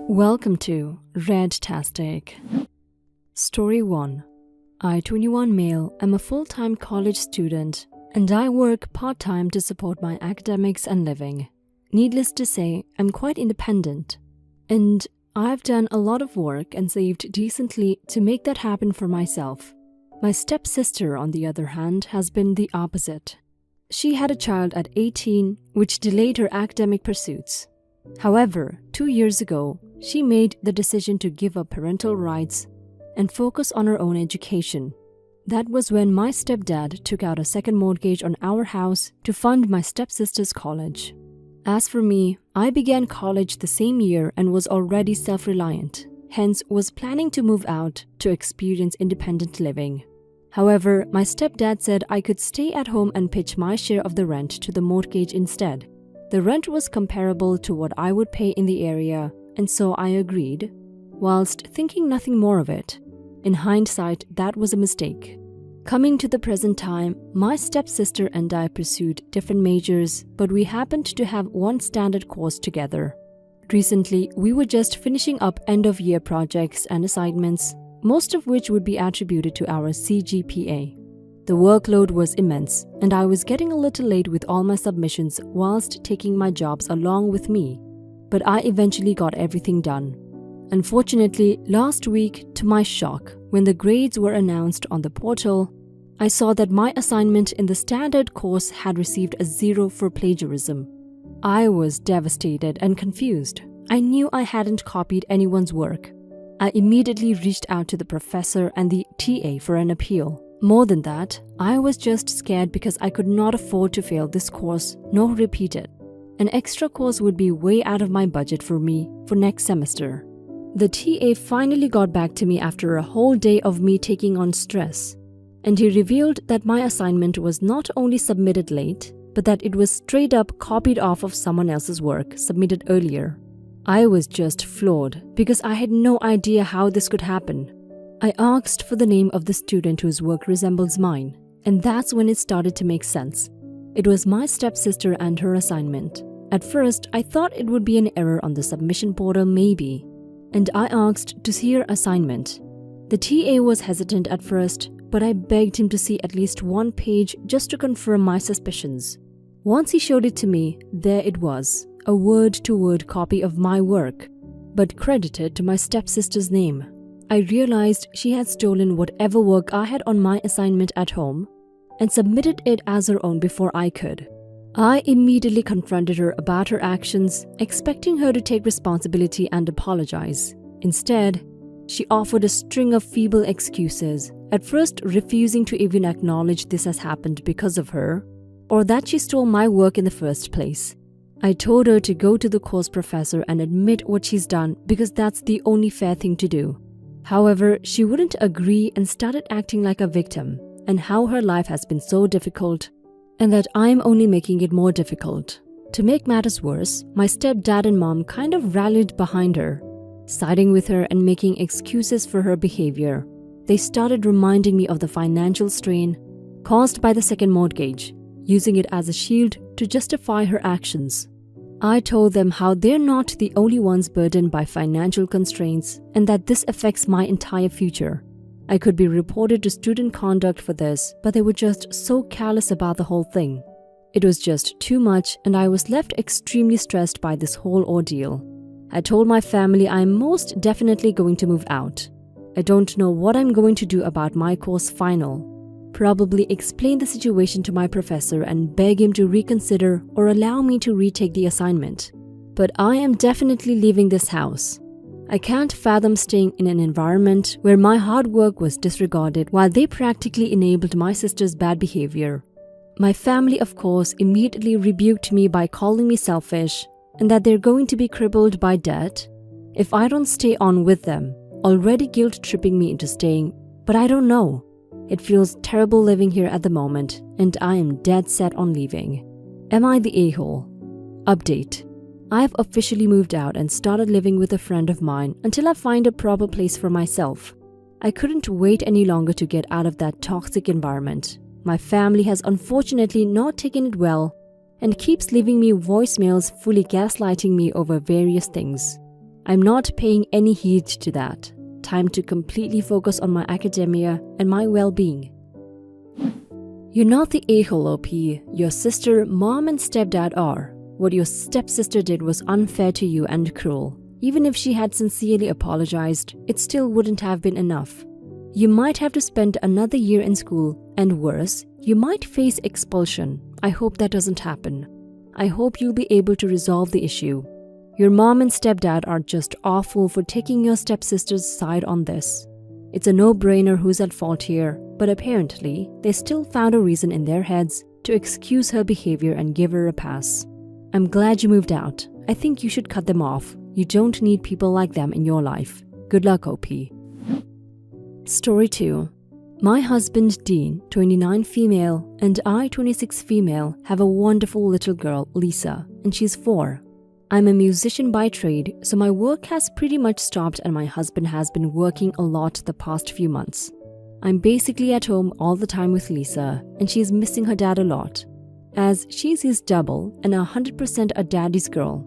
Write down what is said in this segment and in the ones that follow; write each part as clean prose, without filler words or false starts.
Welcome to Redtastic. Story 1. I, 21 male, am a full-time college student and I work part-time to support my academics and living. Needless to say, I'm quite independent. And I've done a lot of work and saved decently to make that happen for myself. My stepsister, on the other hand, has been the opposite. She had a child at 18, which delayed her academic pursuits. However, 2 years ago, she made the decision to give up parental rights and focus on her own education. That was when my stepdad took out a second mortgage on our house to fund my stepsister's college. As for me, I began college the same year and was already self-reliant, hence was planning to move out to experience independent living. However, my stepdad said I could stay at home and pitch my share of the rent to the mortgage instead. The rent was comparable to what I would pay in the area, and so I agreed, whilst thinking nothing more of it. In hindsight, that was a mistake. Coming to the present time, my stepsister and I pursued different majors, but we happened to have one standard course together. Recently, we were just finishing up end-of-year projects and assignments, most of which would be attributed to our CGPA. The workload was immense, and I was getting a little late with all my submissions whilst taking my jobs along with me. But I eventually got everything done. Unfortunately, last week, to my shock, when the grades were announced on the portal, I saw that my assignment in the standard course had received a 0 for plagiarism. I was devastated and confused. I knew I hadn't copied anyone's work. I immediately reached out to the professor and the TA for an appeal. More than that, I was just scared because I could not afford to fail this course nor repeat it. An extra course would be way out of my budget for me for next semester. The TA finally got back to me after a whole day of me taking on stress, and he revealed that my assignment was not only submitted late, but that it was straight up copied off of someone else's work submitted earlier. I was just floored because I had no idea how this could happen. I asked for the name of the student whose work resembles mine, and that's when it started to make sense. It was my stepsister and her assignment. At first, I thought it would be an error on the submission portal maybe, and I asked to see her assignment. The TA was hesitant at first, but I begged him to see at least one page just to confirm my suspicions. Once he showed it to me, there it was, a word-to-word copy of my work, but credited to my stepsister's name. I realized she had stolen whatever work I had on my assignment at home and submitted it as her own before I could. I immediately confronted her about her actions, expecting her to take responsibility and apologize. Instead, she offered a string of feeble excuses, at first refusing to even acknowledge this has happened because of her, or that she stole my work in the first place. I told her to go to the course professor and admit what she's done because that's the only fair thing to do. However, she wouldn't agree and started acting like a victim, and how her life has been so difficult, and that I'm only making it more difficult. To make matters worse, my stepdad and mom kind of rallied behind her, siding with her and making excuses for her behavior. They started reminding me of the financial strain caused by the second mortgage, using it as a shield to justify her actions. I told them how they're not the only ones burdened by financial constraints and that this affects my entire future. I could be reported to student conduct for this, but they were just so callous about the whole thing. It was just too much and I was left extremely stressed by this whole ordeal. I told my family I am most definitely going to move out. I don't know what I'm going to do about my course final. Probably explain the situation to my professor and beg him to reconsider or allow me to retake the assignment. But I am definitely leaving this house. I can't fathom staying in an environment where my hard work was disregarded while they practically enabled my sister's bad behavior. My family, of course, immediately rebuked me by calling me selfish and that they're going to be crippled by debt if I don't stay on with them, already guilt-tripping me into staying, but I don't know. It feels terrible living here at the moment, and I am dead set on leaving. Am I the a-hole? Update. I've officially moved out and started living with a friend of mine until I find a proper place for myself. I couldn't wait any longer to get out of that toxic environment. My family has unfortunately not taken it well and keeps leaving me voicemails fully gaslighting me over various things. I'm not paying any heed to that. Time to completely focus on my academia and my well-being. You're not the a-hole, OP. Your sister, mom, and stepdad are. What your stepsister did was unfair to you and cruel. Even if she had sincerely apologized, it still wouldn't have been enough. You might have to spend another year in school, and worse, you might face expulsion. I hope that doesn't happen. I hope you'll be able to resolve the issue. Your mom and stepdad are just awful for taking your stepsister's side on this. It's a no-brainer who's at fault here, but apparently, they still found a reason in their heads to excuse her behavior and give her a pass. I'm glad you moved out. I think you should cut them off. You don't need people like them in your life. Good luck, OP. Story 2. My husband Dean, 29 female, and I, 26 female, have a wonderful little girl, Lisa, and she's 4. I'm a musician by trade, so my work has pretty much stopped and my husband has been working a lot the past few months. I'm basically at home all the time with Lisa, and she's missing her dad a lot, as she's his double and 100% a daddy's girl.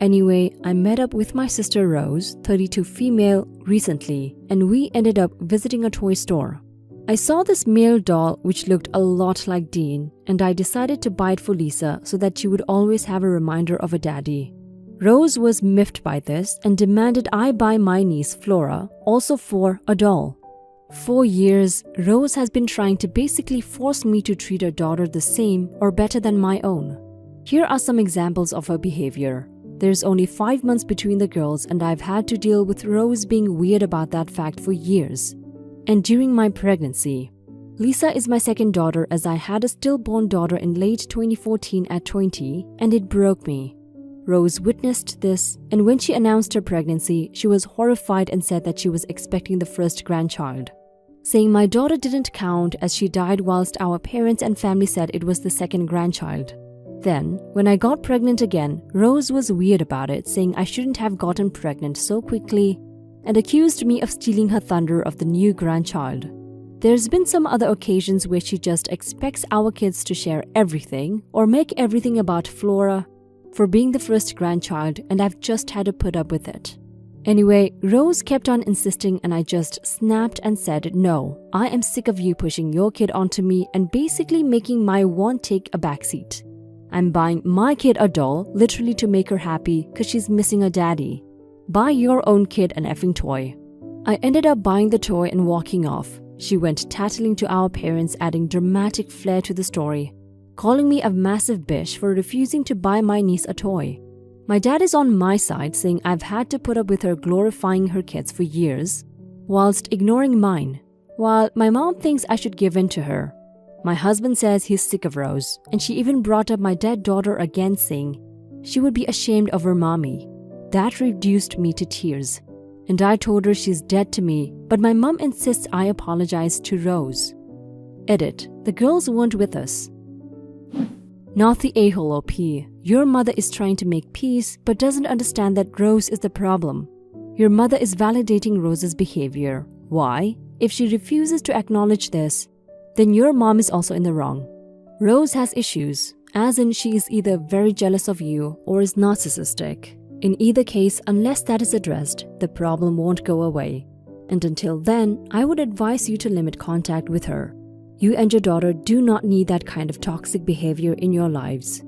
Anyway, I met up with my sister Rose, 32 female, recently, and we ended up visiting a toy store. I saw this male doll which looked a lot like Dean, and I decided to buy it for Lisa so that she would always have a reminder of a daddy. Rose was miffed by this and demanded I buy my niece Flora, also for a doll. For years, Rose has been trying to basically force me to treat her daughter the same or better than my own. Here are some examples of her behavior. There's only 5 months between the girls, and I've had to deal with Rose being weird about that fact for years. And during my pregnancy, Lisa is my second daughter, as I had a stillborn daughter in late 2014 at 20, and it broke me. Rose witnessed this, and when she announced her pregnancy, she was horrified and said that she was expecting the first grandchild, saying my daughter didn't count as she died whilst our parents and family said it was the second grandchild. Then, when I got pregnant again, Rose was weird about it, saying I shouldn't have gotten pregnant so quickly, and accused me of stealing her thunder of the new grandchild. There's been some other occasions where she just expects our kids to share everything or make everything about Flora for being the first grandchild, and I've just had to put up with it. Anyway, Rose kept on insisting and I just snapped and said, no, I am sick of you pushing your kid onto me and basically making my one take a backseat. I'm buying my kid a doll literally to make her happy because she's missing a daddy. Buy your own kid an effing toy. I ended up buying the toy and walking off. She went tattling to our parents, adding dramatic flair to the story, calling me a massive bitch for refusing to buy my niece a toy. My dad is on my side, saying I've had to put up with her glorifying her kids for years, whilst ignoring mine, while my mom thinks I should give in to her. My husband says he's sick of Rose, and she even brought up my dead daughter again, saying she would be ashamed of her mommy. That reduced me to tears, and I told her she's dead to me, but my mom insists I apologize to Rose. Edit. The girls weren't with us. Not the a-hole, OP. Your mother is trying to make peace, but doesn't understand that Rose is the problem. Your mother is validating Rose's behavior. Why? If she refuses to acknowledge this, then your mom is also in the wrong. Rose has issues, as in she is either very jealous of you or is narcissistic. In either case, unless that is addressed, the problem won't go away. And until then, I would advise you to limit contact with her. You and your daughter do not need that kind of toxic behavior in your lives.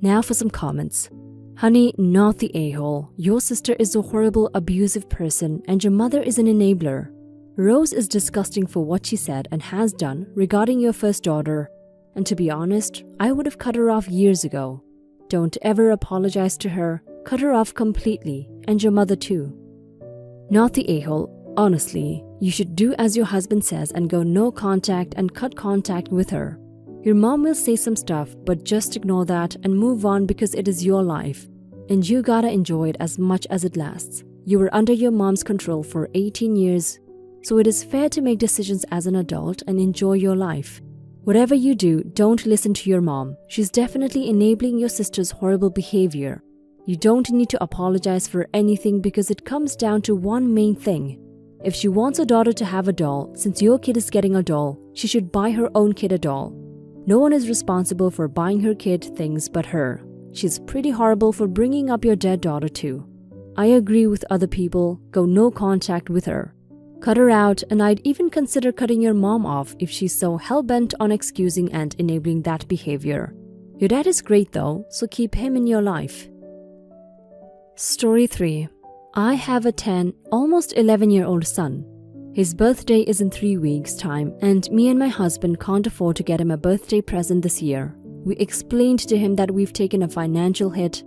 Now for some comments. Honey, not the a-hole. Your sister is a horrible, abusive person, and your mother is an enabler. Rose is disgusting for what she said and has done regarding your first daughter, and to be honest, I would have cut her off years ago. Don't ever apologize to her, cut her off completely, and your mother too. Not the a-hole. Honestly, you should do as your husband says and go no contact and cut contact with her. Your mom will say some stuff, but just ignore that and move on because it is your life, and you gotta enjoy it as much as it lasts. You were under your mom's control for 18 years, so it is fair to make decisions as an adult and enjoy your life. Whatever you do, don't listen to your mom. She's definitely enabling your sister's horrible behavior. You don't need to apologize for anything because it comes down to one main thing. If she wants her daughter to have a doll, since your kid is getting a doll, she should buy her own kid a doll. No one is responsible for buying her kid things but her. She's pretty horrible for bringing up your dead daughter too. I agree with other people, go no contact with her. Cut her out, and I'd even consider cutting your mom off if she's so hell-bent on excusing and enabling that behavior. Your dad is great though, so keep him in your life. Story 3. I have a 10, almost 11-year-old son. His birthday is in 3 weeks' time, and me and my husband can't afford to get him a birthday present this year. We explained to him that we've taken a financial hit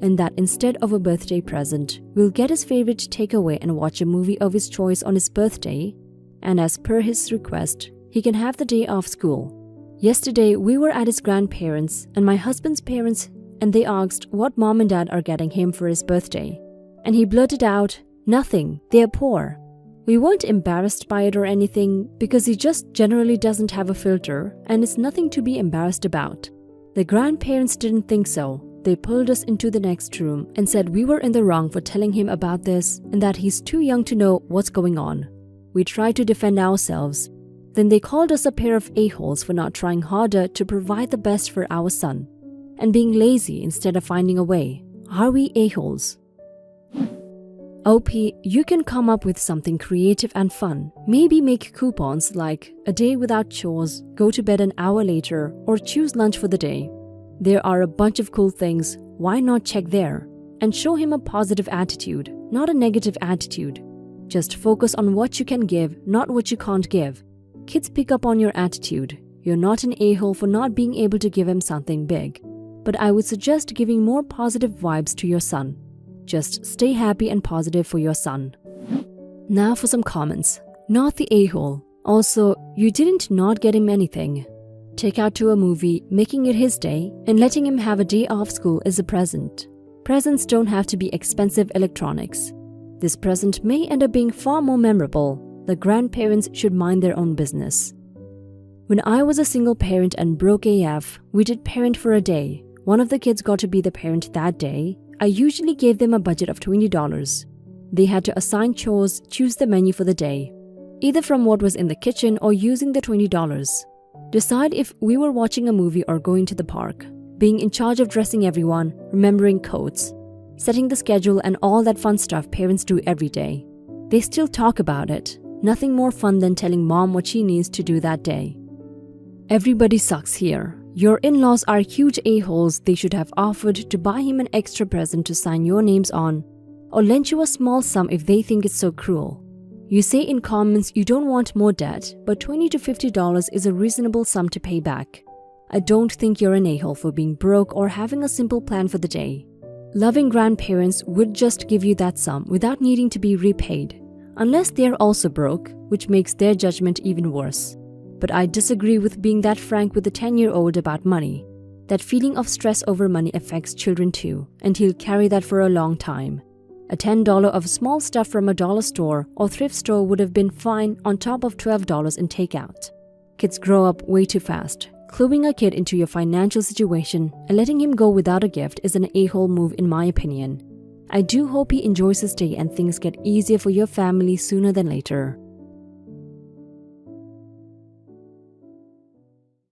and that instead of a birthday present, we'll get his favorite takeaway and watch a movie of his choice on his birthday, and as per his request, he can have the day off school. Yesterday, we were at his grandparents' and my husband's parents, and they asked what mom and dad are getting him for his birthday. And he blurted out, "Nothing, they're poor." We weren't embarrassed by it or anything because he just generally doesn't have a filter and it's nothing to be embarrassed about. The grandparents didn't think so. They pulled us into the next room and said we were in the wrong for telling him about this and that he's too young to know what's going on. We tried to defend ourselves. Then they called us a pair of a-holes for not trying harder to provide the best for our son and being lazy instead of finding a way. Are we a-holes? OP, you can come up with something creative and fun. Maybe make coupons like a day without chores, go to bed an hour later, or choose lunch for the day. There are a bunch of cool things. Why not check there? And show him a positive attitude, not a negative attitude. Just focus on what you can give, not what you can't give. Kids pick up on your attitude. You're not an a-hole for not being able to give him something big. But I would suggest giving more positive vibes to your son. Just stay happy and positive for your son. Now for some comments. Not the a-hole. Also, you didn't not get him anything. Take out to a movie, making it his day, and letting him have a day off school is a present. Presents don't have to be expensive electronics. This present may end up being far more memorable. The grandparents should mind their own business. When I was a single parent and broke AF, we did parent for a day. One of the kids got to be the parent that day. I usually gave them a budget of $20. They had to assign chores, choose the menu for the day, either from what was in the kitchen or using the $20. Decide if we were watching a movie or going to the park, being in charge of dressing everyone, remembering codes, setting the schedule and all that fun stuff parents do every day. They still talk about it. Nothing more fun than telling mom what she needs to do that day. Everybody sucks here. Your in-laws are huge a-holes. They should have offered to buy him an extra present to sign your names on, or lend you a small sum if they think it's so cruel. You say in comments you don't want more debt, but $20 to $50 is a reasonable sum to pay back. I don't think you're an a-hole for being broke or having a simple plan for the day. Loving grandparents would just give you that sum without needing to be repaid, unless they're also broke, which makes their judgment even worse. But I disagree with being that frank with the 10-year-old about money. That feeling of stress over money affects children too, and he'll carry that for a long time. A $10 of small stuff from a dollar store or thrift store would have been fine on top of $12 in takeout. Kids grow up way too fast. Cluing a kid into your financial situation and letting him go without a gift is an a-hole move in my opinion. I do hope he enjoys his day and things get easier for your family sooner than later.